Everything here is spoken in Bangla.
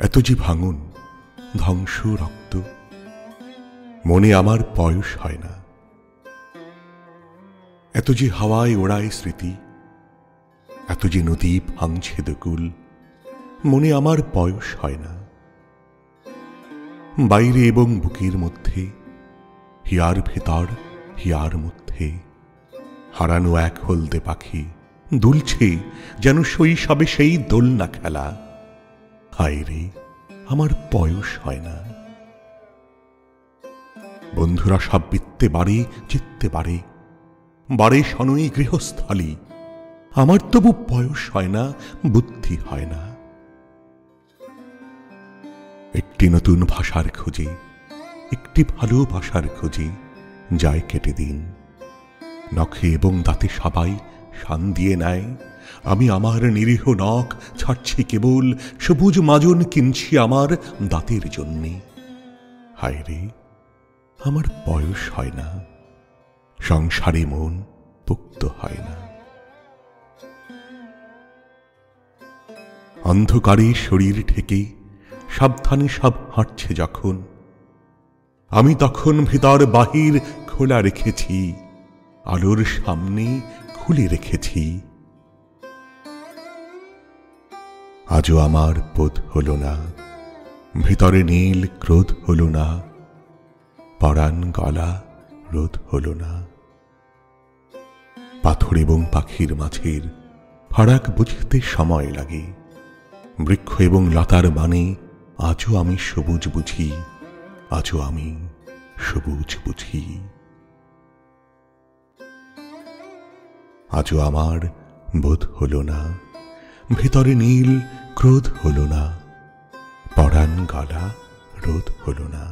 এত যে ভাঙন, ধ্বংস, রক্ত, মনে আমার পয়স হয় না। এত যে হাওয়ায় ওড়ায় স্মৃতি, এত যে নদী ভাঙছে দোকুল, মনে আমার পয়স হয় না। বাইরে এবং বুকের মধ্যে, হিয়ার ভেতর, হিয়ার মধ্যে হারানো এক হলদে পাখি দুলছে যেন শৈশবে সেই দোলনা খেলা। হায় রে, আমার পয়স হয় না। বন্ধুরা সব বৃত্তে বাড়ে, জিততে পারে, বাড়ে শনৈ গৃহস্থলী। আমার তবু বয়স হয় না, বুদ্ধি হয় না। একটি নতুন ভাষার খোঁজে, একটি ভালোবাসার খোঁজে যায় কেটে দিন। নখে এবং দাঁতে সবাই শান দিয়ে নেয়, আমি আমার নিরীহ নখ ছাড়ছি কেবল, সবুজ মাজন কিনছি আমার দাঁতের জন্যে। হায় রে, আমার বয়স হয় না, সংসারে মন পোক্ত হয় না। অন্ধকারে শরীর ঠেকে সাবধানে সব হাঁটছে যখন, আমি তখন ভেতর বাহির খোলা রেখেছি, আলোর সামনে খুলে রেখেছি। আজও আমার বোধ হল না, ভিতরে নীল ক্রোধ হল না, পরাণ গলা রোধ হল না। পাথর এবং পাখির মাঝের ফারাক বুঝতে সময় লাগে, বৃক্ষ এবং লতার মানে আজও আমি সবুজ বুঝি, আজও আমি সবুজ বুঝি। আজও আমার বোধ হল না, ভিতরে নীল ক্রোধ হল না, পরাণ গলা রোধ হল না।